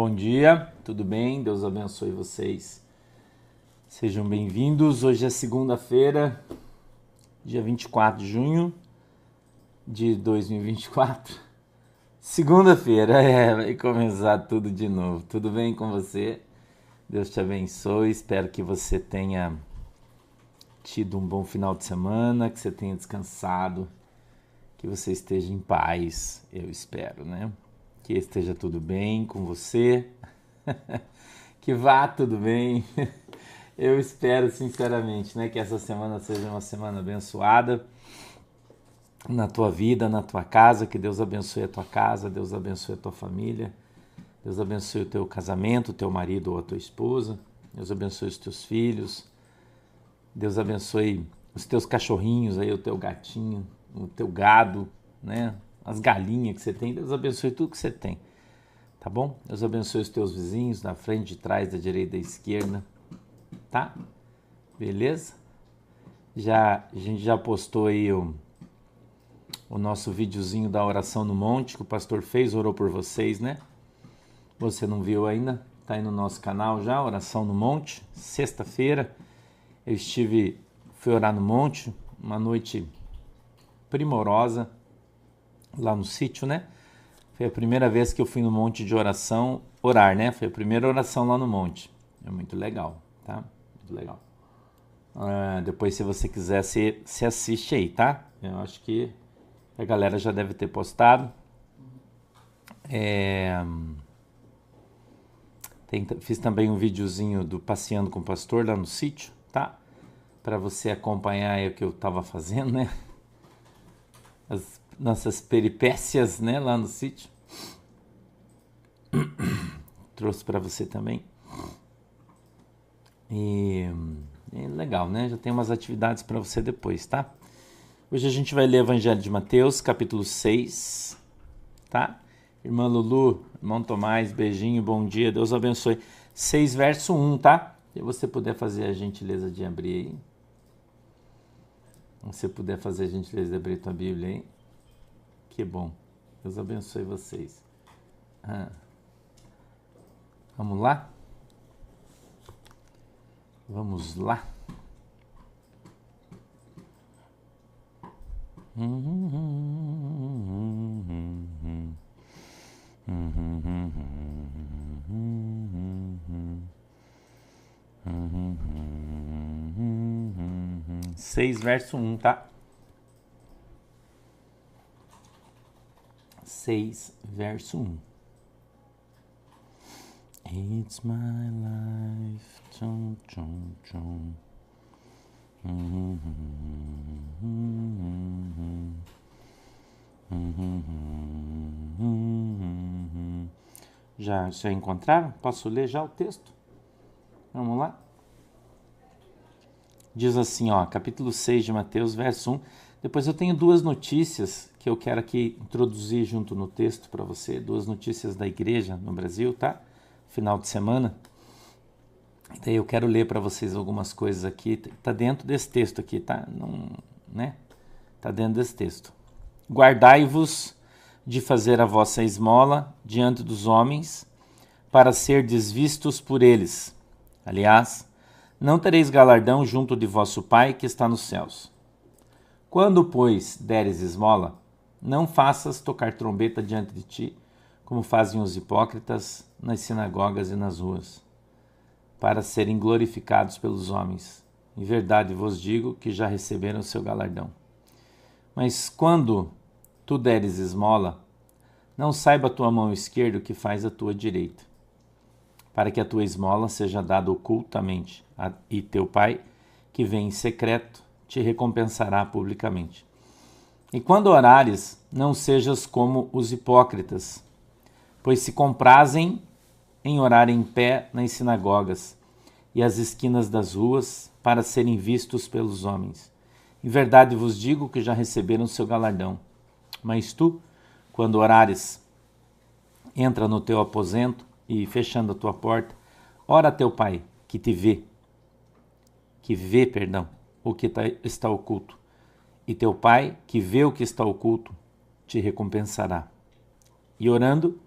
Bom dia, tudo bem? Deus abençoe vocês. Sejam bem-vindos. Hoje é segunda-feira, dia 24 de junho de 2024. Segunda-feira, vai começar tudo de novo. Tudo bem com você? Deus te abençoe. Espero que você tenha tido um bom final de semana, que você tenha descansado, que você esteja em paz, eu espero, né? Que esteja tudo bem com você, que vá tudo bem. Eu espero sinceramente, né, que essa semana seja uma semana abençoada na tua vida, na tua casa, que Deus abençoe a tua casa, Deus abençoe a tua família, Deus abençoe o teu casamento, o teu marido ou a tua esposa, Deus abençoe os teus filhos, Deus abençoe os teus cachorrinhos aí, o teu gatinho, o teu gado, né, as galinhas que você tem, Deus abençoe tudo que você tem, tá bom? Deus abençoe os teus vizinhos, da frente, de trás, da direita, da esquerda, tá? Beleza? A gente já postou aí o nosso videozinho da oração no monte que o pastor fez, orou por vocês, né? Você não viu ainda? Tá aí no nosso canal já, oração no monte, sexta-feira. Eu fui orar no monte, uma noite primorosa lá no sítio, né? Foi a primeira vez que eu fui no monte de oração, orar, né? Foi a primeira oração lá no monte. É muito legal, tá? Muito legal. Depois, se você quiser, se assiste aí, tá? Eu acho que a galera já deve ter postado. Fiz também um videozinho do Passeando com o Pastor lá no sítio, tá? Para você acompanhar aí o que eu tava fazendo, né? As nossas peripécias, né? Lá no sítio. Trouxe para você também. E legal, né? Já tem umas atividades para você depois, tá? Hoje a gente vai ler o Evangelho de Mateus, capítulo 6, tá? Irmã Lulu, irmão Tomás, beijinho, bom dia, Deus abençoe. 6, verso 1, tá? Se você puder fazer a gentileza de abrir aí. Se você puder fazer a gentileza de abrir tua Bíblia aí. Que bom. Deus abençoe vocês. Vamos lá? Vamos lá. Seis, verso 1, tá? 6, verso 1. It's my life. Tchum, tchum, tchum. Já encontraram? Posso ler já o texto? Vamos lá? Diz assim, ó, capítulo 6 de Mateus, verso 1. Depois eu tenho duas notícias que eu quero aqui introduzir junto no texto para você. Duas notícias da igreja no Brasil, tá? Final de semana. Daí eu quero ler para vocês algumas coisas aqui. Tá dentro desse texto aqui, tá? Não, né? Tá dentro desse texto. Guardai-vos de fazer a vossa esmola diante dos homens, para serdes vistos por eles. Aliás, não tereis galardão junto de vosso Pai que está nos céus. Quando, pois, deres esmola, não faças tocar trombeta diante de ti, como fazem os hipócritas nas sinagogas e nas ruas, para serem glorificados pelos homens. Em verdade vos digo que já receberam o seu galardão. Mas quando tu deres esmola, não saiba a tua mão esquerda o que faz a tua direita, para que a tua esmola seja dada ocultamente, e teu Pai, que vem em secreto, te recompensará publicamente. E quando orares, não sejas como os hipócritas, pois se comprazem em orar em pé nas sinagogas e às esquinas das ruas, para serem vistos pelos homens. Em verdade vos digo que já receberam o seu galardão. Mas tu, quando orares, entra no teu aposento e, fechando a tua porta, ora a teu Pai, que vê, o que está oculto. E teu Pai, que vê o que está oculto, te recompensará. E orando,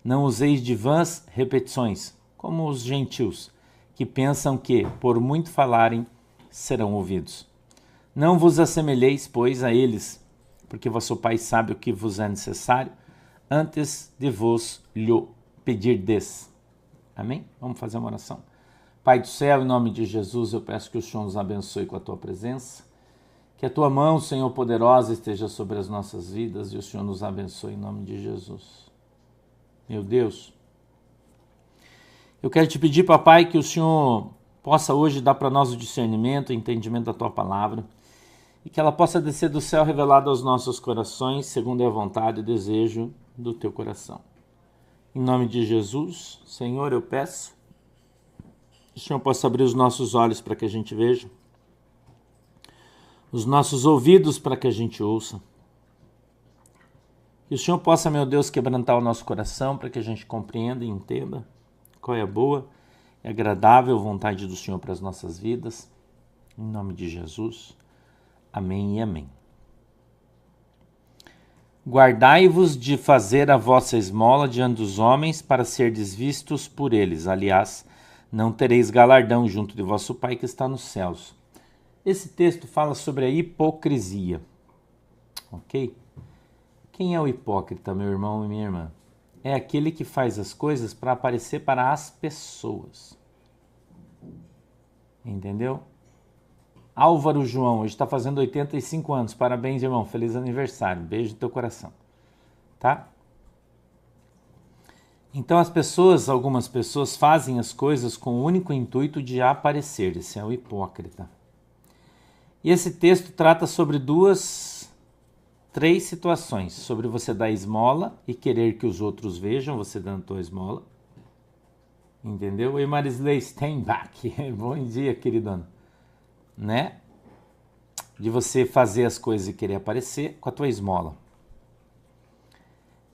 Não useis de vãs repetições, como os gentios, que pensam que, por muito falarem, serão ouvidos. Não vos assemelheis, pois, a eles, porque vosso Pai sabe o que vos é necessário, antes de vos lhe pedirdes. Amém? Vamos fazer uma oração. Pai do céu, em nome de Jesus, eu peço que o Senhor nos abençoe com a tua presença, que a tua mão, Senhor poderosa, esteja sobre as nossas vidas e o Senhor nos abençoe em nome de Jesus. Meu Deus, eu quero te pedir, papai, que o Senhor possa hoje dar para nós o discernimento, o entendimento da tua palavra e que ela possa descer do céu revelada aos nossos corações, segundo a vontade e desejo do teu coração. Em nome de Jesus, Senhor, eu peço que o Senhor possa abrir os nossos olhos para que a gente veja, os nossos ouvidos para que a gente ouça. Que o Senhor possa, meu Deus, quebrantar o nosso coração para que a gente compreenda e entenda qual é a boa e agradável vontade do Senhor para as nossas vidas. Em nome de Jesus. Amém e amém. Guardai-vos de fazer a vossa esmola diante dos homens para serdes vistos por eles. Aliás, não tereis galardão junto de vosso Pai que está nos céus. Esse texto fala sobre a hipocrisia. Ok? Quem é o hipócrita, meu irmão e minha irmã? É aquele que faz as coisas para aparecer para as pessoas. Entendeu? Álvaro João, hoje está fazendo 85 anos. Parabéns, irmão. Feliz aniversário. Beijo no teu coração. Tá? Então algumas pessoas fazem as coisas com o único intuito de aparecer. Esse é o hipócrita. E esse texto trata sobre três situações. Sobre você dar esmola e querer que os outros vejam você dando tua esmola. Entendeu? E Marisley Steinbach. Bom dia, queridona. Né? De você fazer as coisas e querer aparecer com a tua esmola.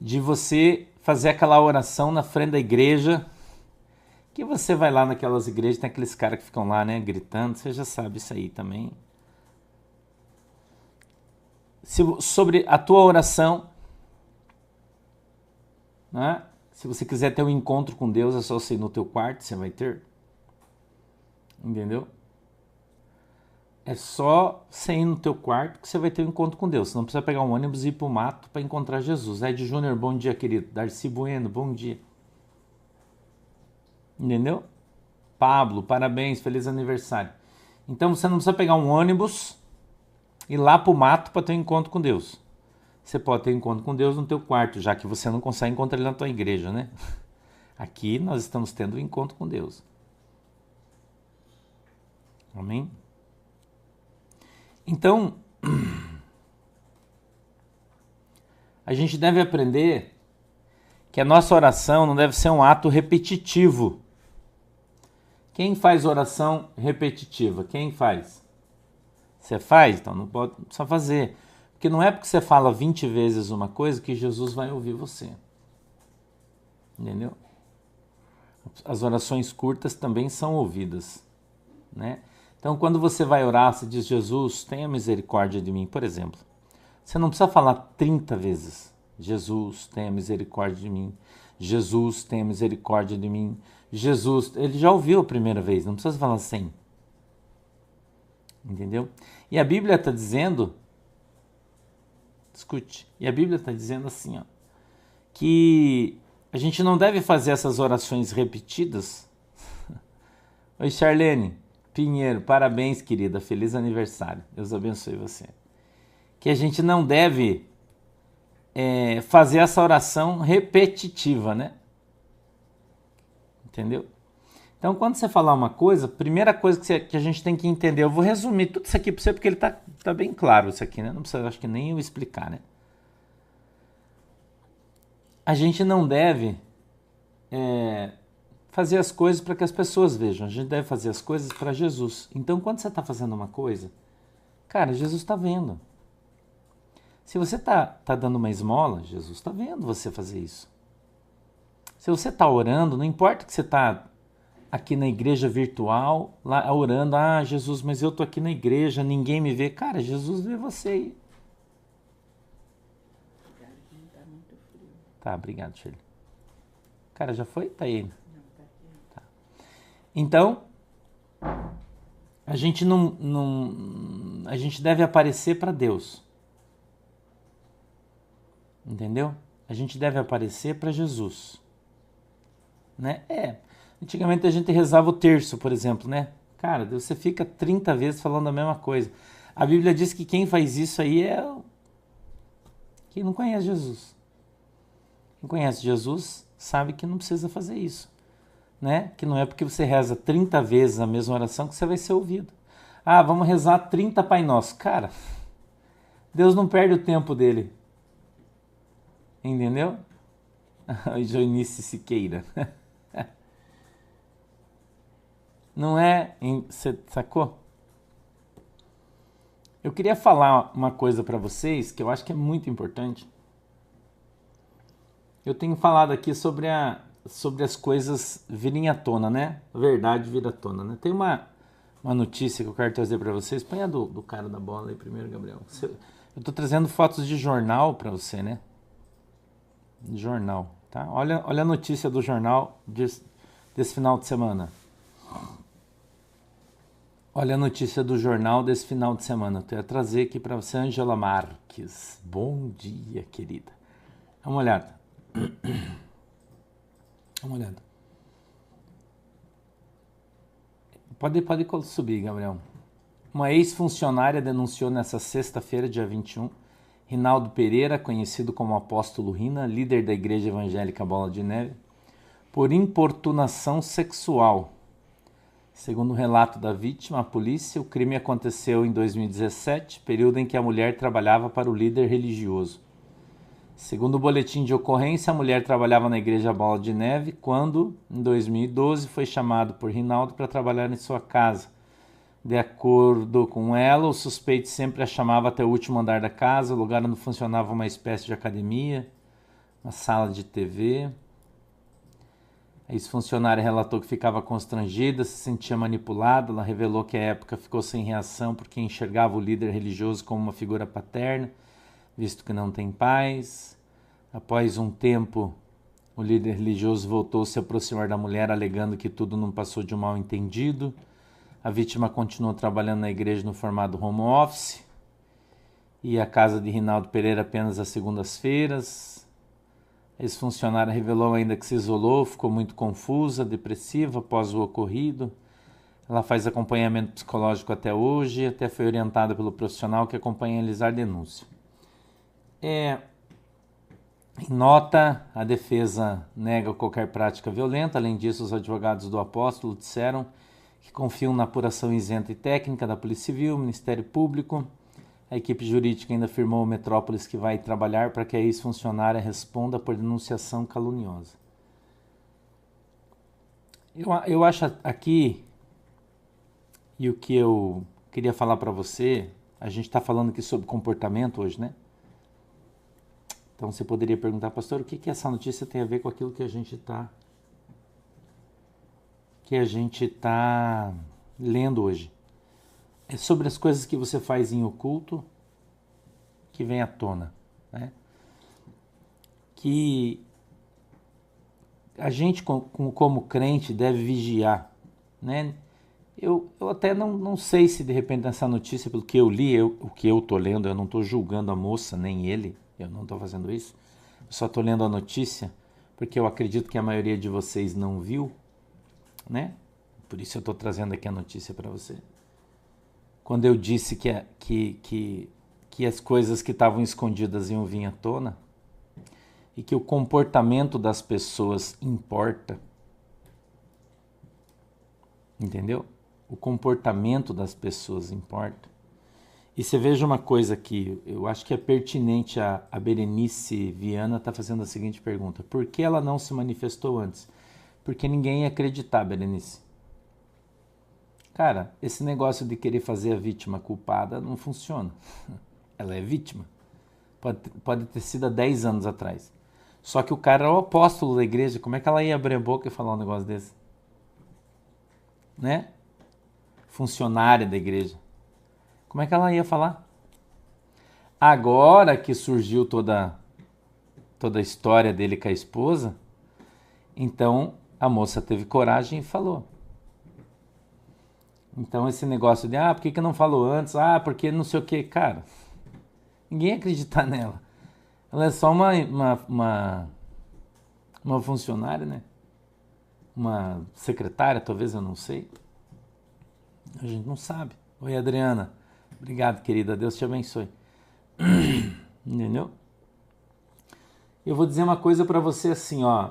De você fazer aquela oração na frente da igreja, que você vai lá naquelas igrejas, tem aqueles caras que ficam lá, né, gritando, você já sabe isso aí também. Sobre a tua oração, né? Se você quiser ter um encontro com Deus, é só você ir no teu quarto, você vai ter. Entendeu? É só você ir no teu quarto que você vai ter um encontro com Deus. Você não precisa pegar um ônibus e ir pro mato para encontrar Jesus. Ed Júnior, bom dia, querido. Darcy Bueno, bom dia. Entendeu? Pablo, parabéns, feliz aniversário. Então você não precisa pegar um ônibus e ir lá pro mato para ter um encontro com Deus. Você pode ter um encontro com Deus no teu quarto, já que você não consegue encontrar ele na tua igreja, né? Aqui nós estamos tendo um encontro com Deus. Amém? Então, a gente deve aprender que a nossa oração não deve ser um ato repetitivo. Quem faz oração repetitiva? Quem faz? Você faz? Então não precisa fazer. Porque não é porque você fala 20 vezes uma coisa que Jesus vai ouvir você. Entendeu? As orações curtas também são ouvidas, né? Então, quando você vai orar, você diz, Jesus, tenha misericórdia de mim, por exemplo. Você não precisa falar 30 vezes, Jesus, tenha misericórdia de mim. Jesus, tenha misericórdia de mim. Jesus, ele já ouviu a primeira vez, não precisa falar 100. Entendeu? E a Bíblia está dizendo, escute, e a Bíblia está dizendo assim, ó, que a gente não deve fazer essas orações repetidas. Oi, Charlene Pinheiro, parabéns, querida, feliz aniversário, Deus abençoe você. Que a gente não deve fazer essa oração repetitiva, né? Entendeu? Então, quando você falar uma coisa, primeira coisa que a gente tem que entender, eu vou resumir tudo isso aqui para você, porque ele tá bem claro isso aqui, né? Não precisa, acho que nem eu explicar, né? A gente não deve fazer as coisas para que as pessoas vejam. A gente deve fazer as coisas para Jesus. Então, quando você está fazendo uma coisa, cara, Jesus está vendo. Se você tá dando uma esmola, Jesus está vendo você fazer isso. Se você está orando, não importa que você está aqui na igreja virtual, lá orando, Jesus, mas eu tô aqui na igreja, ninguém me vê. Cara, Jesus vê você aí. Tá, obrigado, Shirley. Cara, já foi? Tá aí. Tá. Então, a gente a gente deve aparecer para Deus. Entendeu? A gente deve aparecer para Jesus. Né? Antigamente a gente rezava o terço, por exemplo, né? Cara, você fica 30 vezes falando a mesma coisa. A Bíblia diz que quem faz isso aí é quem não conhece Jesus. Quem conhece Jesus sabe que não precisa fazer isso. Né? Que não é porque você reza 30 vezes a mesma oração que você vai ser ouvido. Ah, vamos rezar 30 Pai Nosso. Cara, Deus não perde o tempo dele. Entendeu? Joinice Siqueira. Não é? Você sacou? Eu queria falar uma coisa para vocês que eu acho que é muito importante. Eu tenho falado aqui sobre as coisas virem à tona, né? A verdade vira à tona, né? Tem uma notícia que eu quero trazer para vocês. Põe a do cara da bola aí primeiro, Gabriel. Eu tô trazendo fotos de jornal para você, né? Jornal, tá? Olha a notícia do jornal desse final de semana. Olha a notícia do jornal desse final de semana. Eu ia trazer aqui para você, Angela Marques. Bom dia, querida. Dá uma olhada. Dá uma olhada. Pode subir, Gabriel. Uma ex-funcionária denunciou nesta sexta-feira, dia 21, Rinaldo Pereira, conhecido como Apóstolo Rina, líder da Igreja Evangélica Bola de Neve, por importunação sexual. Segundo o relato da vítima, a polícia, o crime aconteceu em 2017, período em que a mulher trabalhava para o líder religioso. Segundo o boletim de ocorrência, a mulher trabalhava na Igreja Bola de Neve quando, em 2012, foi chamado por Rinaldo para trabalhar em sua casa. De acordo com ela, o suspeito sempre a chamava até o último andar da casa, o lugar onde funcionava uma espécie de academia, uma sala de TV. A ex-funcionária relatou que ficava constrangida, se sentia manipulada. Ela revelou que à época ficou sem reação porque enxergava o líder religioso como uma figura paterna, visto que não tem pais. Após um tempo, o líder religioso voltou a se aproximar da mulher, alegando que tudo não passou de um mal-entendido. A vítima continuou trabalhando na igreja no formato home office e a casa de Rinaldo Pereira apenas às segundas-feiras. A ex-funcionária revelou ainda que se isolou, ficou muito confusa, depressiva após o ocorrido. Ela faz acompanhamento psicológico até hoje e até foi orientada pelo profissional que acompanha a realizar denúncia. Em nota, a defesa nega qualquer prática violenta. Além disso, os advogados do apóstolo disseram que confiam na apuração isenta e técnica da Polícia Civil, Ministério Público. A equipe jurídica ainda afirmou ao Metrópolis que vai trabalhar para que a ex-funcionária responda por denunciação caluniosa. Eu acho aqui, e o que eu queria falar para você, a gente está falando aqui sobre comportamento hoje, né? Então você poderia perguntar, pastor, o que essa notícia tem a ver com aquilo que a gente está lendo hoje? É sobre as coisas que você faz em oculto que vem à tona, né? Que a gente como crente deve vigiar, né? Eu até não sei se de repente nessa notícia, pelo que eu li, o que eu estou lendo, eu não estou julgando a moça nem ele, eu não estou fazendo isso, eu só estou lendo a notícia porque eu acredito que a maioria de vocês não viu, né? Por isso eu estou trazendo aqui a notícia para você. Quando eu disse que as coisas que estavam escondidas iam vir à tona e que o comportamento das pessoas importa, entendeu? O comportamento das pessoas importa. E você veja uma coisa aqui, eu acho que é pertinente, a Berenice Viana está fazendo a seguinte pergunta: por que ela não se manifestou antes? Porque ninguém ia acreditar, Berenice. Cara, esse negócio de querer fazer a vítima culpada não funciona. Ela é vítima. Pode ter sido há 10 anos atrás. Só que o cara é o apóstolo da igreja. Como é que ela ia abrir a boca e falar um negócio desse? Né? Funcionária da igreja. Como é que ela ia falar? Agora que surgiu toda a história dele com a esposa, Então, a moça teve coragem e falou. Então, esse negócio de, por que não falou antes? Porque não sei o que. Cara, ninguém ia acreditar nela. Ela é só uma funcionária, né? Uma secretária, talvez, eu não sei. A gente não sabe. Oi, Adriana. Obrigado, querida. Deus te abençoe. Entendeu? Eu vou dizer uma coisa para você assim, ó.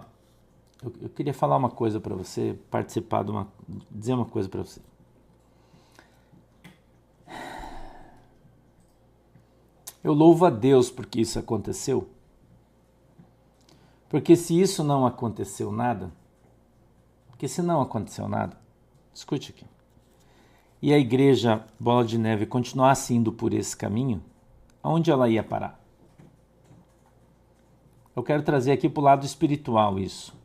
Eu queria falar uma coisa para você, dizer uma coisa para você. Eu louvo a Deus porque isso aconteceu. Porque se isso não aconteceu nada, escute aqui. E a igreja Bola de Neve continuasse indo por esse caminho, aonde ela ia parar? Eu quero trazer aqui para o lado espiritual isso.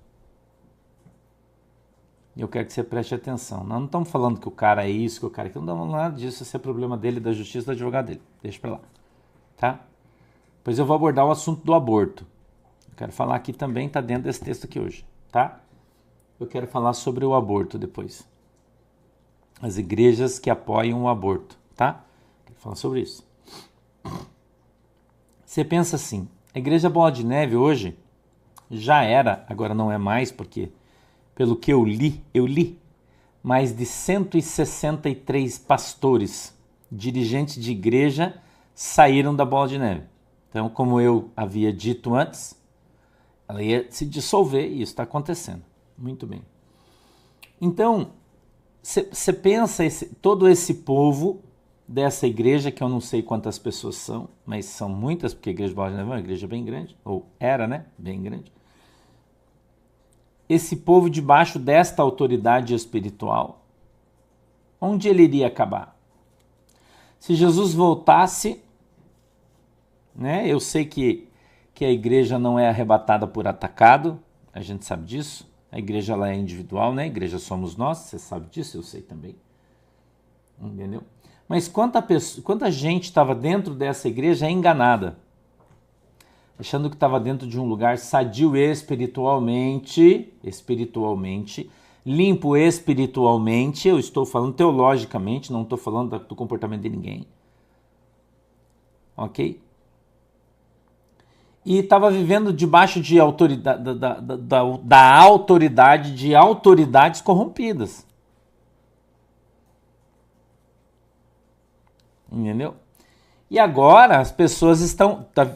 Eu quero que você preste atenção. Nós não estamos falando que o cara é isso, que o cara é aquilo. Não estamos falando nada disso. Esse é problema dele, da justiça, do advogado dele. Deixa para lá. Tá? Pois eu vou abordar o assunto do aborto. Eu quero falar aqui também, está dentro desse texto aqui hoje. Tá? Eu quero falar sobre o aborto depois. As igrejas que apoiam o aborto. Tá? Quero falar sobre isso. Você pensa assim, a igreja Bola de Neve hoje já era, agora não é mais, porque pelo que eu li mais de 163 pastores, dirigentes de igreja, saíram da Bola de Neve. Então, como eu havia dito antes, ela ia se dissolver e isso está acontecendo. Muito bem. Então, você pensa todo esse povo dessa igreja, que eu não sei quantas pessoas são, mas são muitas, porque a igreja de Bola de Neve é uma igreja bem grande, ou era, né? Bem grande. Esse povo debaixo desta autoridade espiritual, onde ele iria acabar? Se Jesus voltasse, né? Eu sei que a igreja não é arrebatada por atacado, a gente sabe disso. A igreja ela é individual, né? A igreja somos nós, você sabe disso, eu sei também. Entendeu? Mas quanta gente estava dentro dessa igreja enganada, achando que estava dentro de um lugar sadio espiritualmente, limpo espiritualmente, eu estou falando teologicamente, não estou falando do comportamento de ninguém. Ok? E estava vivendo debaixo de autoridade, da autoridade de autoridades corrompidas. Entendeu? E agora as pessoas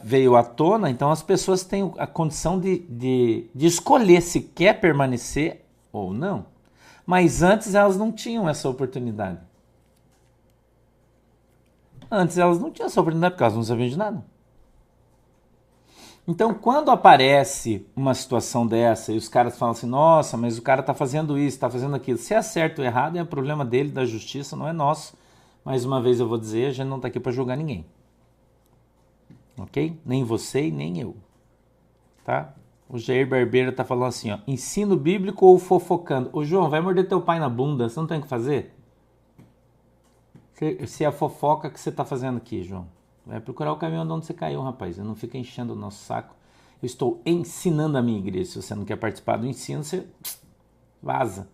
veio à tona, então as pessoas têm a condição de escolher se quer permanecer ou não. Mas antes elas não tinham essa oportunidade. Antes elas não tinham essa oportunidade porque elas não sabiam de nada. Então quando aparece uma situação dessa e os caras falam assim, nossa, mas o cara está fazendo isso, está fazendo aquilo. Se é certo ou errado é o problema dele, da justiça, não é nosso. Mais uma vez eu vou dizer, a gente não está aqui para julgar ninguém. Ok? Nem você e nem eu. Tá? O Jair Barbeiro está falando assim, ó, ensino bíblico ou fofocando? Ô João, vai morder teu pai na bunda, você não tem o que fazer? Se é a fofoca que você está fazendo aqui, João. Vai procurar o caminho de onde você caiu, rapaz. Não fica enchendo o nosso saco. Eu estou ensinando a minha igreja. Se você não quer participar do ensino, você vaza.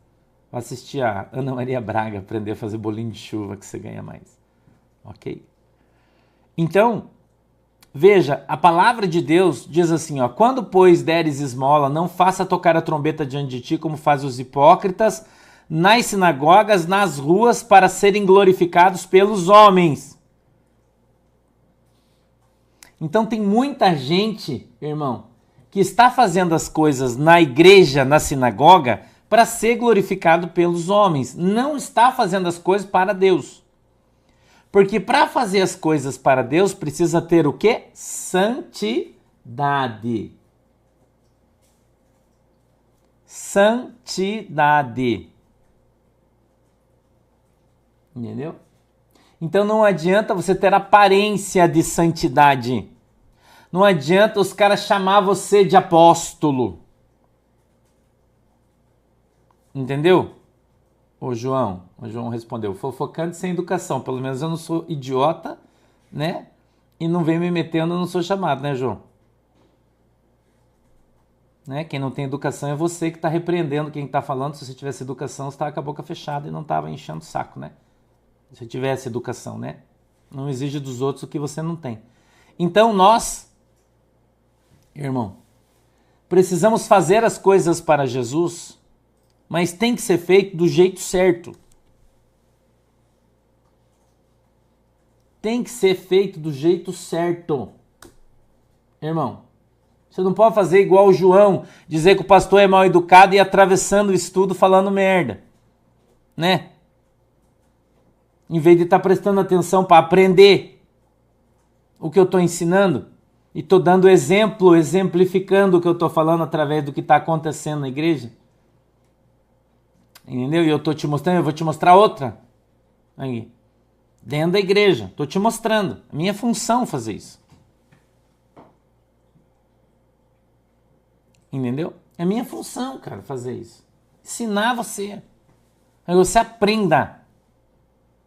Vai assistir a Ana Maria Braga, aprender a fazer bolinho de chuva que você ganha mais. Ok? Então, veja, a palavra de Deus diz assim, ó, quando, pois, deres esmola, não faça tocar a trombeta diante de ti, como fazem os hipócritas, nas sinagogas, nas ruas, para serem glorificados pelos homens. Então tem muita gente, irmão, que está fazendo as coisas na igreja, na sinagoga, para ser glorificado pelos homens. Não está fazendo as coisas para Deus. Porque para fazer as coisas para Deus, precisa ter o quê? Santidade. Santidade. Entendeu? Então não adianta você ter aparência de santidade. Não adianta os caras chamar você de apóstolo. Entendeu? O João respondeu, fofocando sem educação. Pelo menos eu não sou idiota, né? E não vem me metendo, eu não sou chamado, né, João? Né? Quem não tem educação é você que está repreendendo quem está falando. Se você tivesse educação, você estava com a boca fechada e não estava enchendo o saco, né? Se você tivesse educação, né? Não exige dos outros o que você não tem. Então nós, irmão, precisamos fazer as coisas para Jesus, mas tem que ser feito do jeito certo. Tem que ser feito do jeito certo. Irmão, você não pode fazer igual o João, dizer que o pastor é mal educado e ir atravessando o estudo falando merda. Né? Em vez de estar prestando atenção para aprender o que eu estou ensinando e estou dando exemplo, exemplificando o que eu estou falando através do que está acontecendo na igreja. Entendeu? E eu estou te mostrando, eu vou te mostrar outra. Aí. Dentro da igreja. Estou te mostrando. A minha função é fazer isso. Entendeu? É minha função, cara, fazer isso. Ensinar você. Para você aprenda.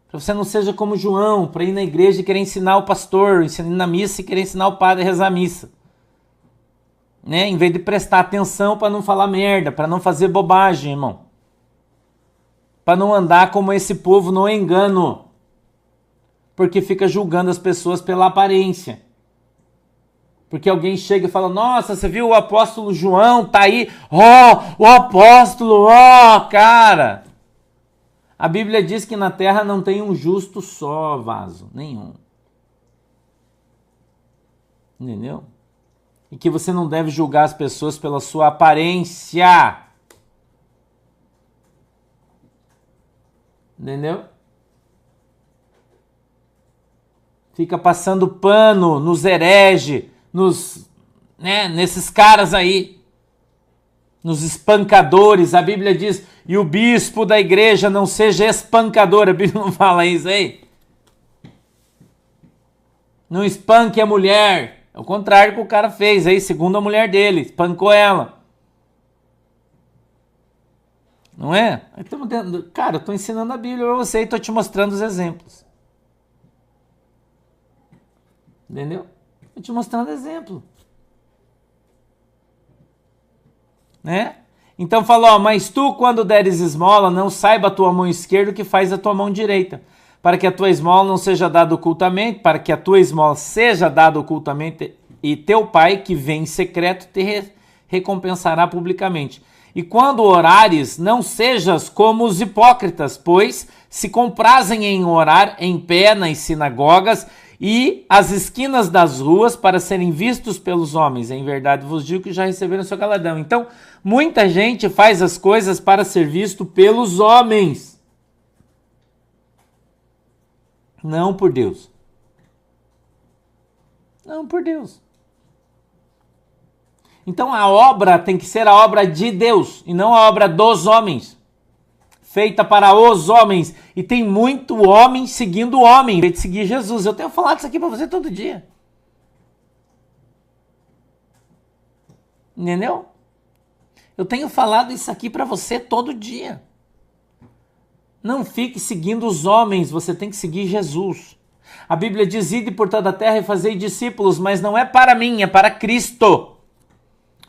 Para você não seja como João, para ir na igreja e querer ensinar o pastor, ensinar na missa e querer ensinar o padre a rezar a missa. Né? Em vez de prestar atenção para não falar merda, para não fazer bobagem, irmão. Para não andar como esse povo no engano. Porque fica julgando as pessoas pela aparência. Porque alguém chega e fala, nossa, você viu o apóstolo João, tá aí, o apóstolo, cara. A Bíblia diz que na terra não tem um justo só, vaso, nenhum. Entendeu? E que você não deve julgar as pessoas pela sua aparência. Entendeu? Fica passando pano nos hereges, nesses caras aí, nos espancadores. A Bíblia diz, e o bispo da igreja não seja espancador. A Bíblia não fala isso aí. Não espanque a mulher. É o contrário que o cara fez aí, segundo a mulher dele, espancou ela. Não é? Cara, eu estou ensinando a Bíblia para você e estou te mostrando os exemplos. Entendeu? Estou te mostrando exemplo. Né? Então falou, mas tu quando deres esmola, não saiba a tua mão esquerda o que faz a tua mão direita, para que a tua esmola não seja dada ocultamente, para que a tua esmola seja dada ocultamente, e teu pai que vem em secreto te recompensará publicamente. E quando orares, não sejas como os hipócritas, pois se comprazem em orar em pé nas sinagogas e as esquinas das ruas para serem vistos pelos homens. Em verdade vos digo que já receberam seu galardão. Então, muita gente faz as coisas para ser visto pelos homens. Não por Deus. Não por Deus. Então a obra tem que ser a obra de Deus e não a obra dos homens. Feita para os homens. E tem muito homem seguindo o homem, em vez de seguir Jesus. Eu tenho falado isso aqui para você todo dia. Entendeu? Eu tenho falado isso aqui para você todo dia. Não fique seguindo os homens, você tem que seguir Jesus. A Bíblia diz, ide por toda a terra e fazei discípulos, mas não é para mim, é para Cristo.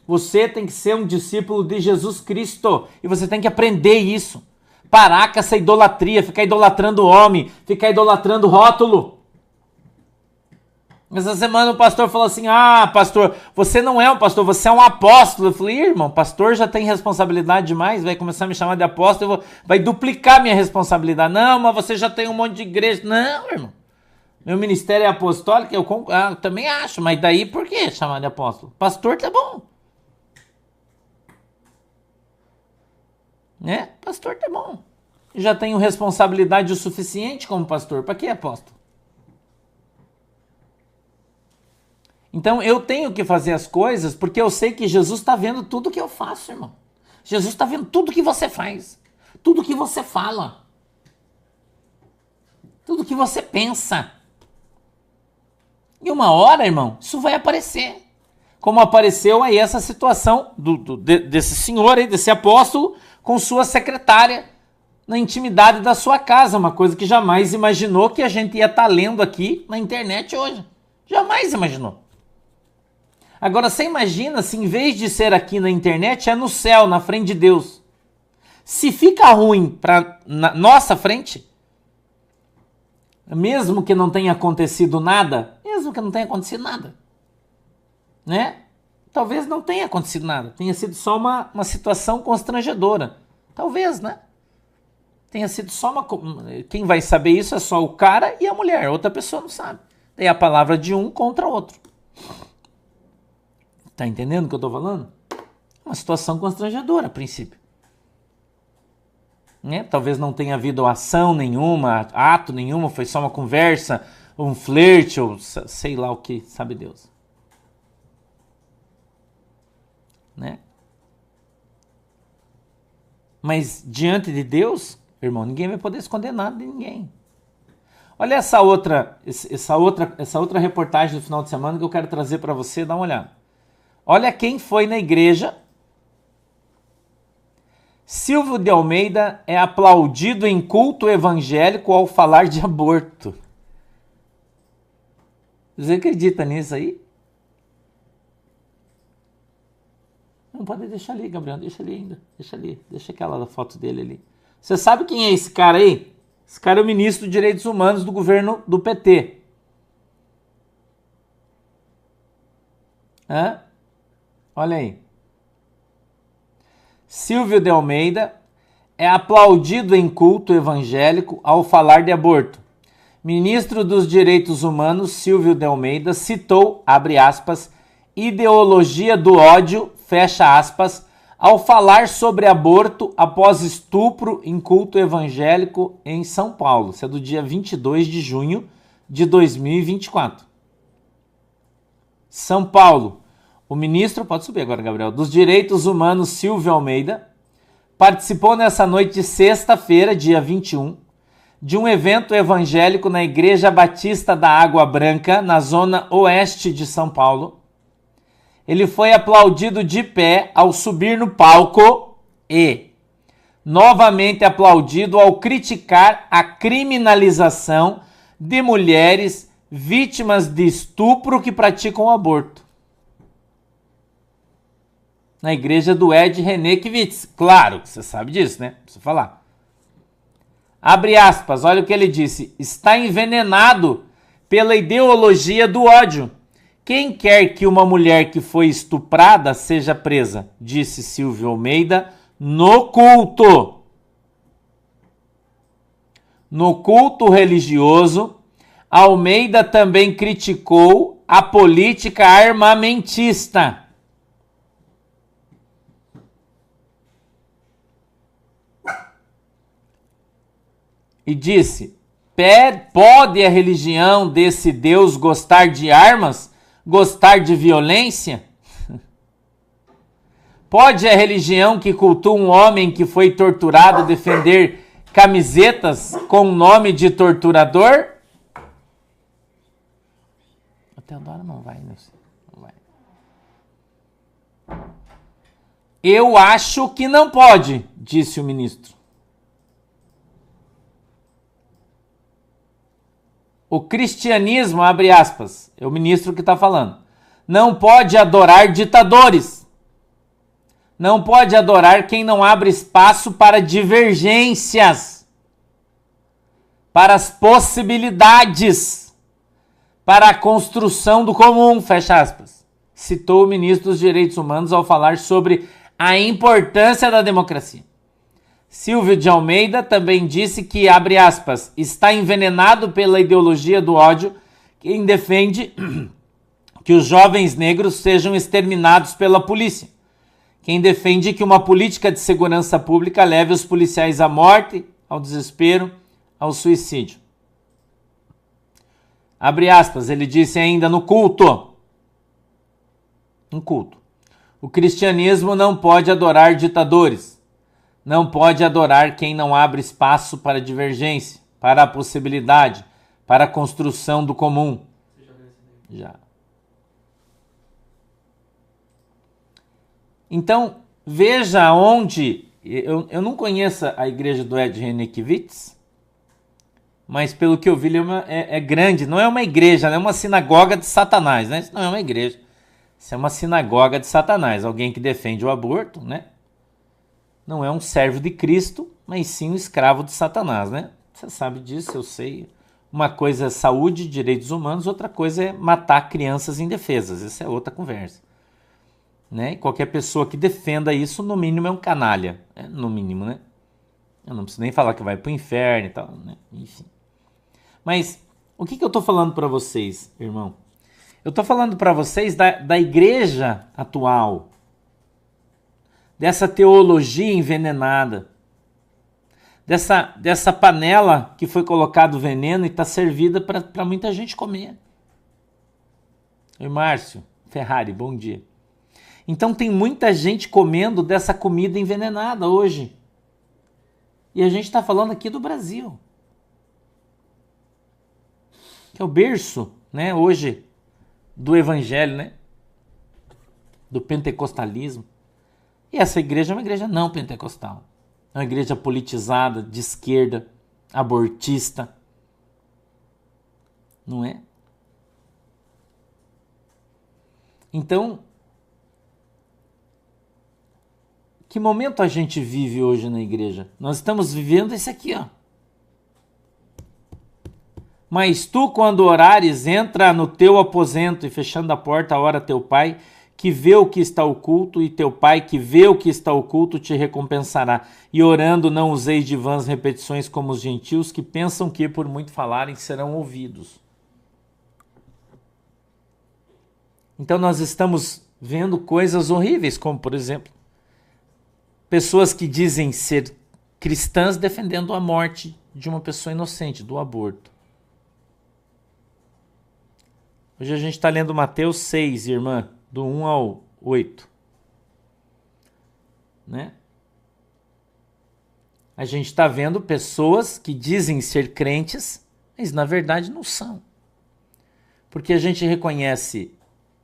Você tem que ser um discípulo de Jesus Cristo. E você tem que aprender isso. Parar com essa idolatria, ficar idolatrando o homem, ficar idolatrando o rótulo. Essa semana o pastor falou assim, pastor, você não é um pastor, você é um apóstolo. Eu falei, irmão, pastor já tem responsabilidade demais, vai começar a me chamar de apóstolo, vai duplicar minha responsabilidade. Não, mas você já tem um monte de igreja. Não, irmão. Meu ministério é apostólico, eu também acho, mas daí por que chamar de apóstolo? Pastor tá bom. Né? Pastor tá bom. Já tenho responsabilidade o suficiente como pastor. Para que apóstolo? Então eu tenho que fazer as coisas porque eu sei que Jesus está vendo tudo que eu faço, irmão. Jesus está vendo tudo que você faz. Tudo que você fala. Tudo que você pensa. E uma hora, irmão, isso vai aparecer. Como apareceu aí essa situação desse senhor aí, desse apóstolo, com sua secretária na intimidade da sua casa, uma coisa que jamais imaginou que a gente ia estar lendo aqui na internet hoje. Jamais imaginou. Agora, você imagina se em vez de ser aqui na internet, é no céu, na frente de Deus. Se fica ruim na nossa frente, mesmo que não tenha acontecido nada, né? Talvez não tenha acontecido nada, tenha sido só uma situação constrangedora. Talvez, né? Tenha sido só uma... Quem vai saber isso é só o cara e a mulher, outra pessoa não sabe. Daí a palavra de um contra o outro. Tá entendendo o que eu tô falando? Uma situação constrangedora, a princípio. Né? Talvez não tenha havido ação nenhuma, ato nenhuma, foi só uma conversa, um flerte, ou sei lá o que, sabe Deus. Né? Mas diante de Deus, irmão, ninguém vai poder esconder nada de ninguém. Olha essa outra reportagem do final de semana que eu quero trazer para você, dá uma olhada. Olha quem foi na igreja. Silvio de Almeida é aplaudido em culto evangélico ao falar de aborto. Você acredita nisso aí? Não pode deixar ali, Gabriel, deixa ali ainda. Deixa ali, deixa aquela foto dele ali. Você sabe quem é esse cara aí? Esse cara é o ministro de Direitos Humanos do governo do PT. Hã? Olha aí. Silvio de Almeida é aplaudido em culto evangélico ao falar de aborto. Ministro dos Direitos Humanos Silvio de Almeida citou, abre aspas, ideologia do ódio, fecha aspas, ao falar sobre aborto após estupro em culto evangélico em São Paulo. Isso é do dia 22 de junho de 2024. São Paulo. O ministro, pode subir agora, Gabriel, dos Direitos Humanos, Silvio Almeida, participou nessa noite de sexta-feira, dia 21, de um evento evangélico na Igreja Batista da Água Branca, na zona oeste de São Paulo. Ele foi aplaudido de pé ao subir no palco e novamente aplaudido ao criticar a criminalização de mulheres vítimas de estupro que praticam aborto. Na igreja do Ed Renekiewicz. Claro que você sabe disso, né? Não precisa falar. Abre aspas, olha o que ele disse. Está envenenado pela ideologia do ódio. Quem quer que uma mulher que foi estuprada seja presa, disse Silvio Almeida no culto. No culto religioso, Almeida também criticou a política armamentista. E disse, pode a religião desse Deus gostar de armas? Gostar de violência? Pode a religião que cultua um homem que foi torturado defender camisetas com o nome de torturador? A Teodora não vai, não vai. Eu acho que não pode, disse o ministro. O cristianismo, abre aspas, é o ministro que está falando, não pode adorar ditadores. Não pode adorar quem não abre espaço para divergências, para as possibilidades, para a construção do comum, fecha aspas. Citou o ministro dos Direitos Humanos ao falar sobre a importância da democracia. Silvio de Almeida também disse que, abre aspas, está envenenado pela ideologia do ódio quem defende que os jovens negros sejam exterminados pela polícia. Quem defende que uma política de segurança pública leve os policiais à morte, ao desespero, ao suicídio. Abre aspas, ele disse ainda no culto. Um culto. O cristianismo não pode adorar ditadores. Não pode adorar quem não abre espaço para divergência, para a possibilidade, para a construção do comum. Já. Então, veja onde... Eu não conheço a igreja do Ed Renekiewicz, mas pelo que eu vi, ele é grande. Não é uma igreja, é uma sinagoga de Satanás, né? Isso não é uma igreja. Isso é uma sinagoga de Satanás. Alguém que defende o aborto, né? Não é um servo de Cristo, mas sim um escravo de Satanás, né? Você sabe disso, eu sei. Uma coisa é saúde e direitos humanos, outra coisa é matar crianças indefesas. Essa é outra conversa. Né? E qualquer pessoa que defenda isso, no mínimo, é um canalha. No mínimo, né? Eu não preciso nem falar que vai pro inferno e tal, né? Enfim. Mas o que eu tô falando para vocês, irmão? Eu tô falando para vocês da igreja atual, dessa teologia envenenada, dessa panela que foi colocado veneno e está servida para muita gente comer. Oi, Márcio Ferrari, bom dia. Então tem muita gente comendo dessa comida envenenada hoje. E a gente está falando aqui do Brasil, que é o berço, né, hoje, do evangelho, né, do pentecostalismo. E essa igreja é uma igreja não pentecostal. É uma igreja politizada, de esquerda, abortista. Não é? Então, que momento a gente vive hoje na igreja? Nós estamos vivendo esse aqui, ó. Mas tu, quando orares, entra no teu aposento e fechando a porta, ora teu pai, que vê o que está oculto, e teu pai, que vê o que está oculto, te recompensará. E orando, não useis de vãs repetições como os gentios, que pensam que, por muito falarem, serão ouvidos. Então nós estamos vendo coisas horríveis, como, por exemplo, pessoas que dizem ser cristãs defendendo a morte de uma pessoa inocente, do aborto. Hoje a gente está lendo Mateus 6, irmã, do 1 ao 8. Né? A gente está vendo pessoas que dizem ser crentes, mas na verdade não são. Porque a gente reconhece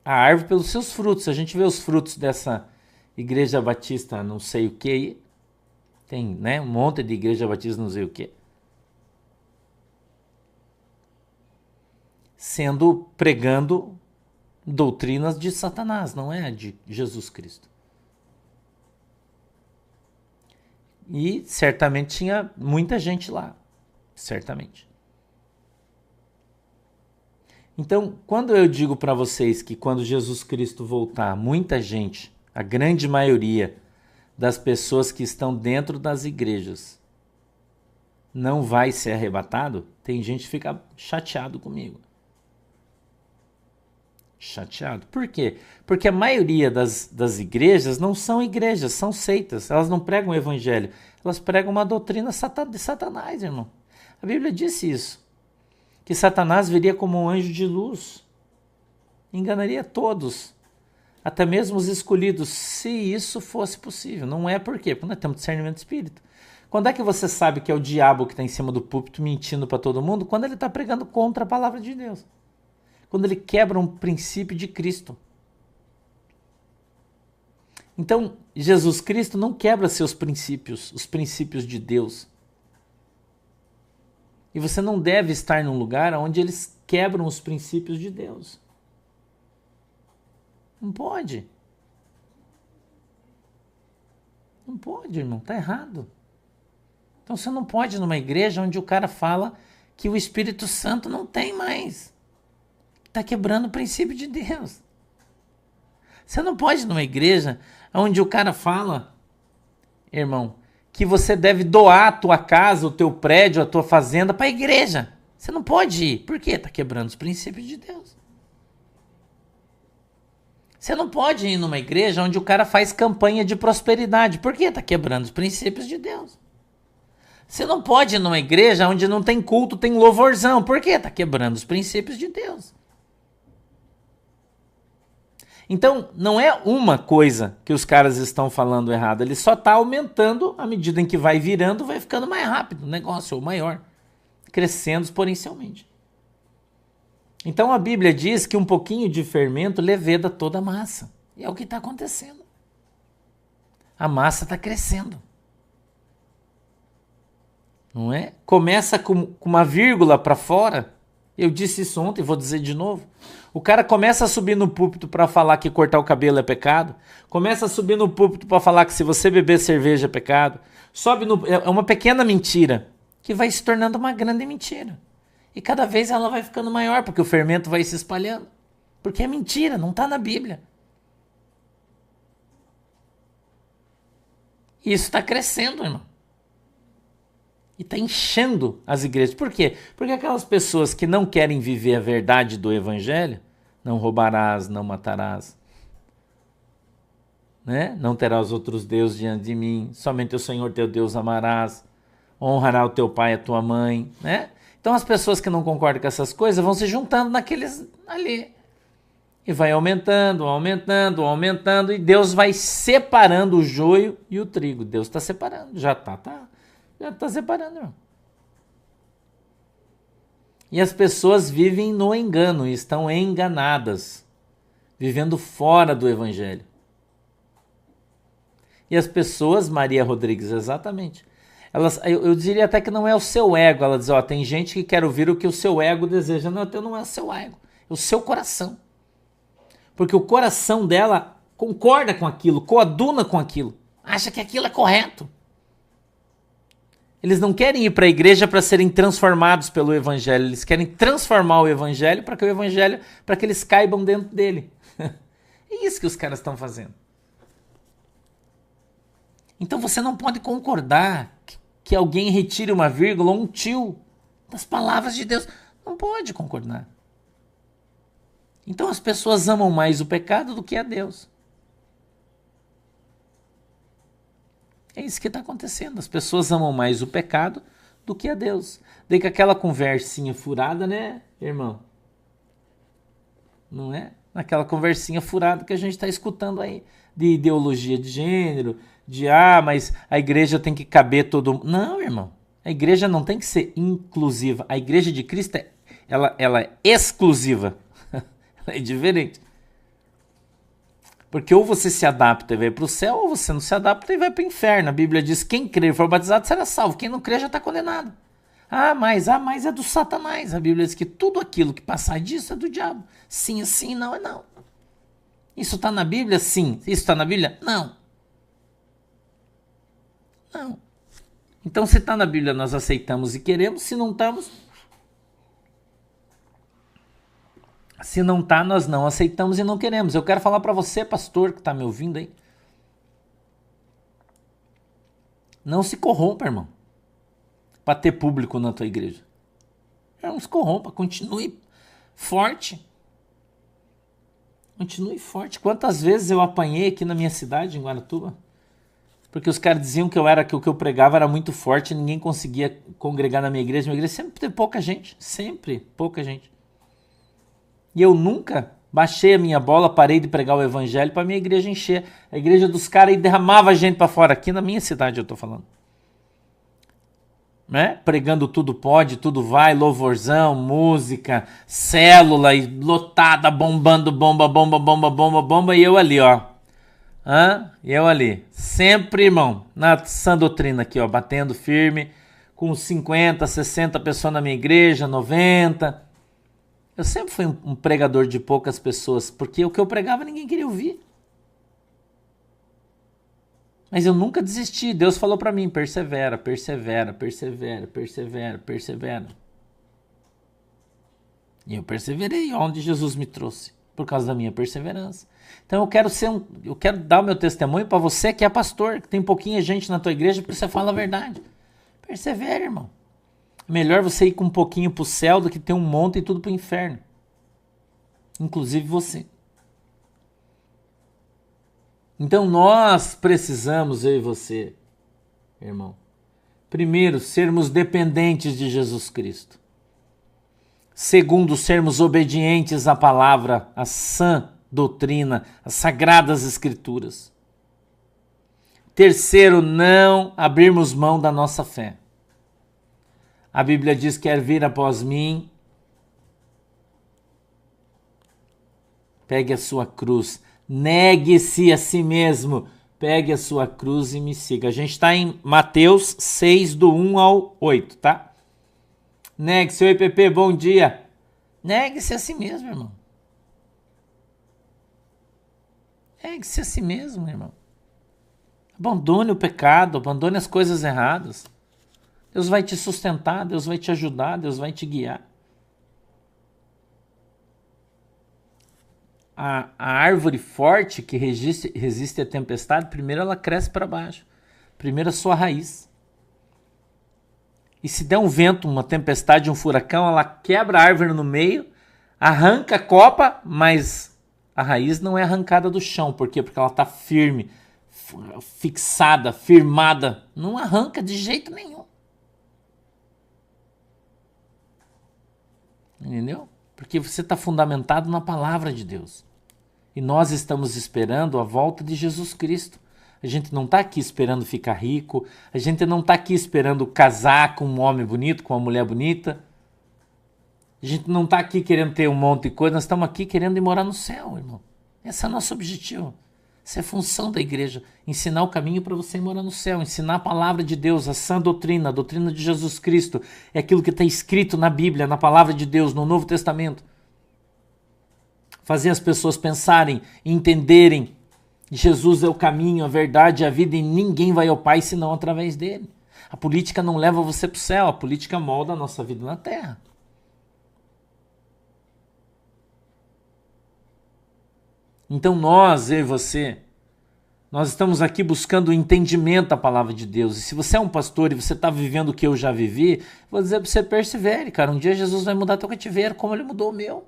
a árvore pelos seus frutos. A gente vê os frutos dessa igreja batista não sei o que. Tem, né, um monte de igreja batista não sei o que. Pregando doutrinas de Satanás, não é de Jesus Cristo. E certamente tinha muita gente lá, certamente. Então, quando eu digo para vocês que quando Jesus Cristo voltar, muita gente, a grande maioria das pessoas que estão dentro das igrejas, não vai ser arrebatado, tem gente que fica chateado comigo. Chateado. Por quê? Porque a maioria das igrejas não são igrejas, são seitas. Elas não pregam o evangelho. Elas pregam uma doutrina de Satanás, irmão. A Bíblia disse isso. Que Satanás viria como um anjo de luz. Enganaria todos. Até mesmo os escolhidos, se isso fosse possível. Não é por quê? Porque nós temos discernimento de espírito. Quando é que você sabe que é o diabo que está em cima do púlpito mentindo para todo mundo? Quando ele está pregando contra a palavra de Deus. Quando ele quebra um princípio de Cristo. Então, Jesus Cristo não quebra seus princípios, os princípios de Deus. E você não deve estar num lugar onde eles quebram os princípios de Deus. Não pode. Não pode, irmão, tá errado. Então você não pode ir numa igreja onde o cara fala que o Espírito Santo não tem mais. Está quebrando o princípio de Deus. Você não pode ir numa igreja onde o cara fala, irmão, que você deve doar a tua casa, o teu prédio, a tua fazenda para a igreja. Você não pode ir. Por quê? Está quebrando os princípios de Deus. Você não pode ir numa igreja onde o cara faz campanha de prosperidade. Por quê? Está quebrando os princípios de Deus. Você não pode ir numa igreja onde não tem culto, tem louvorzão. Por quê? Está quebrando os princípios de Deus. Então, não é uma coisa que os caras estão falando errado, ele só está aumentando à medida em que vai virando, vai ficando mais rápido o negócio, ou maior, crescendo exponencialmente. Então a Bíblia diz que um pouquinho de fermento leveda toda a massa. E é o que está acontecendo. A massa está crescendo. Não é? Começa com uma vírgula para fora, Eu disse isso ontem, vou dizer de novo. O cara começa a subir no púlpito para falar que cortar o cabelo é pecado. Começa a subir no púlpito para falar que se você beber cerveja é pecado. É uma pequena mentira que vai se tornando uma grande mentira. E cada vez ela vai ficando maior, porque o fermento vai se espalhando. Porque é mentira, não está na Bíblia. E isso está crescendo, irmão. E está enchendo as igrejas. Por quê? Porque aquelas pessoas que não querem viver a verdade do evangelho, não roubarás, não matarás, né? Não terás outros deuses diante de mim, somente o Senhor teu Deus amarás, honrará o teu pai e a tua mãe, né? Então as pessoas que não concordam com essas coisas vão se juntando naqueles ali. E vai aumentando, aumentando, aumentando, e Deus vai separando o joio e o trigo. Deus está separando, já está separando, irmão. E as pessoas vivem no engano, estão enganadas, vivendo fora do evangelho. E as pessoas, Maria Rodrigues, exatamente, eu diria até que não é o seu ego. Ela diz, tem gente que quer ouvir o que o seu ego deseja. Não, não é o seu ego, é o seu coração. Porque o coração dela concorda com aquilo, coaduna com aquilo, acha que aquilo é correto. Eles não querem ir para a igreja para serem transformados pelo evangelho, eles querem transformar o evangelho para que eles caibam dentro dele. É isso que os caras estão fazendo. Então você não pode concordar que alguém retire uma vírgula ou um tio das palavras de Deus. Não pode concordar. Então as pessoas amam mais o pecado do que a Deus. É isso que está acontecendo. As pessoas amam mais o pecado do que a Deus. Daí com aquela conversinha furada, né, irmão? Não é? Naquela conversinha furada que a gente está escutando aí. De ideologia de gênero, mas a igreja tem que caber todo mundo. Não, irmão. A igreja não tem que ser inclusiva. A igreja de Cristo, ela é exclusiva. Ela é diferente. Porque ou você se adapta e vai para o céu, ou você não se adapta e vai para o inferno. A Bíblia diz, quem crer e for batizado será salvo. Quem não crer já está condenado. Mas é do Satanás. A Bíblia diz que tudo aquilo que passar disso é do diabo. Sim é sim, não é não. Isso está na Bíblia? Sim. Isso está na Bíblia? Não. Não. Então, se está na Bíblia, nós aceitamos e queremos. Se não estamos... Se não está, nós não aceitamos e não queremos. Eu quero falar para você, pastor, que está me ouvindo aí. Não se corrompa, irmão. Para ter público na tua igreja. Não se corrompa. Continue forte. Continue forte. Quantas vezes eu apanhei aqui na minha cidade, em Guaratuba? Porque os caras diziam que o que eu pregava era muito forte e ninguém conseguia congregar na minha igreja. Minha igreja sempre teve pouca gente. Sempre pouca gente. E eu nunca baixei a minha bola, parei de pregar o evangelho para minha igreja encher. A igreja dos caras aí derramava gente para fora. Aqui na minha cidade eu tô falando. Né? Pregando tudo pode, tudo vai, louvorzão, música, célula, e lotada, bombando, bomba. E eu ali, ó. E eu ali. Sempre, irmão, na sã doutrina aqui, ó, batendo firme, com 50, 60 pessoas na minha igreja, 90... Eu sempre fui um pregador de poucas pessoas, porque o que eu pregava ninguém queria ouvir. Mas eu nunca desisti. Deus falou para mim, persevera. E eu perseverei onde Jesus me trouxe, por causa da minha perseverança. Então eu quero dar o meu testemunho para você que é pastor, que tem pouquinha gente na tua igreja, porque você fala a verdade. Persevera, irmão. Melhor você ir com um pouquinho pro céu do que ter um monte e tudo pro inferno. Inclusive você. Então nós precisamos, eu e você, irmão, primeiro, sermos dependentes de Jesus Cristo. Segundo, sermos obedientes à palavra, à sã doutrina, às sagradas escrituras. Terceiro, não abrirmos mão da nossa fé. A Bíblia diz, quer vir após mim, pegue a sua cruz, negue-se a si mesmo, pegue a sua cruz e me siga. A gente está em Mateus 6, do 1 ao 8, tá? Negue-se, oi Pepe, bom dia. Negue-se a si mesmo, irmão. Negue-se a si mesmo, irmão. Abandone o pecado, abandone as coisas erradas. Deus vai te sustentar, Deus vai te ajudar, Deus vai te guiar. A árvore forte que resiste à tempestade, primeiro ela cresce para baixo. Primeiro a sua raiz. E se der um vento, uma tempestade, um furacão, ela quebra a árvore no meio, arranca a copa, mas a raiz não é arrancada do chão. Por quê? Porque ela está firme, fixada, firmada. Não arranca de jeito nenhum. Entendeu? Porque você está fundamentado na palavra de Deus. E nós estamos esperando a volta de Jesus Cristo. A gente não está aqui esperando ficar rico. A gente não está aqui esperando casar com um homem bonito, com uma mulher bonita. A gente não está aqui querendo ter um monte de coisa. Nós estamos aqui querendo ir morar no céu, irmão. Esse é o nosso objetivo. Essa é a função da igreja. Ensinar o caminho para você ir morar no céu. Ensinar a palavra de Deus, a sã doutrina, a doutrina de Jesus Cristo. É aquilo que está escrito na Bíblia, na palavra de Deus, no Novo Testamento. Fazer as pessoas pensarem, entenderem. Jesus é o caminho, a verdade, a vida, e ninguém vai ao Pai senão através dele. A política não leva você para o céu, a política molda a nossa vida na terra. Então nós, eu e você, nós estamos aqui buscando o entendimento da palavra de Deus. E se você é um pastor e você está vivendo o que eu já vivi, vou dizer para você, persevere, cara. Um dia Jesus vai mudar teu cativeiro, como ele mudou o meu.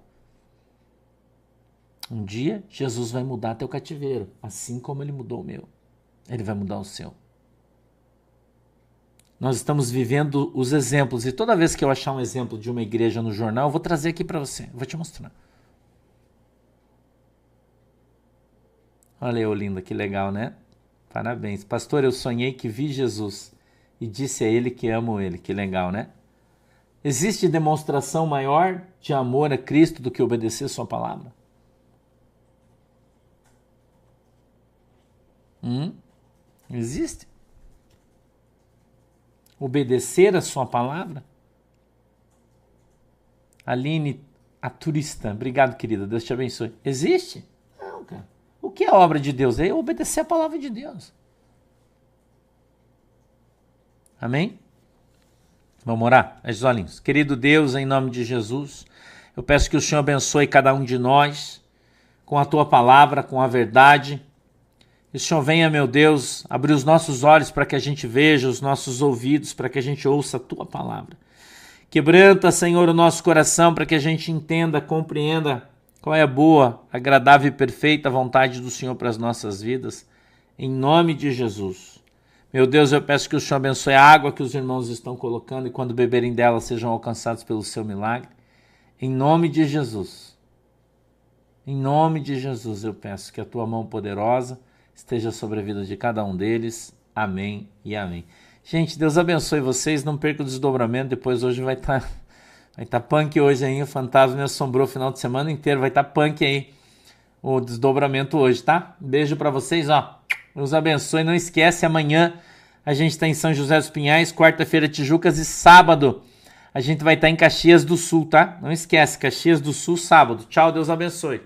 Um dia, Jesus vai mudar teu cativeiro, assim como ele mudou o meu. Ele vai mudar o seu. Nós estamos vivendo os exemplos, e toda vez que eu achar um exemplo de uma igreja no jornal, eu vou trazer aqui para você, eu vou te mostrar. Olha eu, linda, que legal, né? Parabéns. Pastor, eu sonhei que vi Jesus e disse a ele que amo ele. Que legal, né? Existe demonstração maior de amor a Cristo do que obedecer sua palavra? Existe? Obedecer a sua palavra? Aline, a turista. Obrigado, querida. Deus te abençoe. Existe? Não, cara. O que é a obra de Deus? É obedecer a palavra de Deus. Amém? Vamos orar? Os olhinhos. Querido Deus, em nome de Jesus, eu peço que o Senhor abençoe cada um de nós com a tua palavra, com a verdade. Que o Senhor venha, meu Deus, abrir os nossos olhos para que a gente veja, os nossos ouvidos para que a gente ouça a tua palavra. Quebranta, Senhor, o nosso coração para que a gente entenda, compreenda qual é a boa, agradável e perfeita vontade do Senhor para as nossas vidas. Em nome de Jesus. Meu Deus, eu peço que o Senhor abençoe a água que os irmãos estão colocando e quando beberem dela sejam alcançados pelo seu milagre. Em nome de Jesus. Em nome de Jesus eu peço que a tua mão poderosa esteja sobre a vida de cada um deles. Amém e amém. Gente, Deus abençoe vocês. Não perca o desdobramento. Depois hoje vai estar punk hoje aí. O fantasma me assombrou o final de semana inteiro. Vai estar punk aí o desdobramento hoje, tá? Beijo pra vocês, ó. Deus abençoe. Não esquece, amanhã a gente está em São José dos Pinhais, quarta-feira Tijucas e sábado a gente vai estar em Caxias do Sul, tá? Não esquece, Caxias do Sul, sábado. Tchau, Deus abençoe.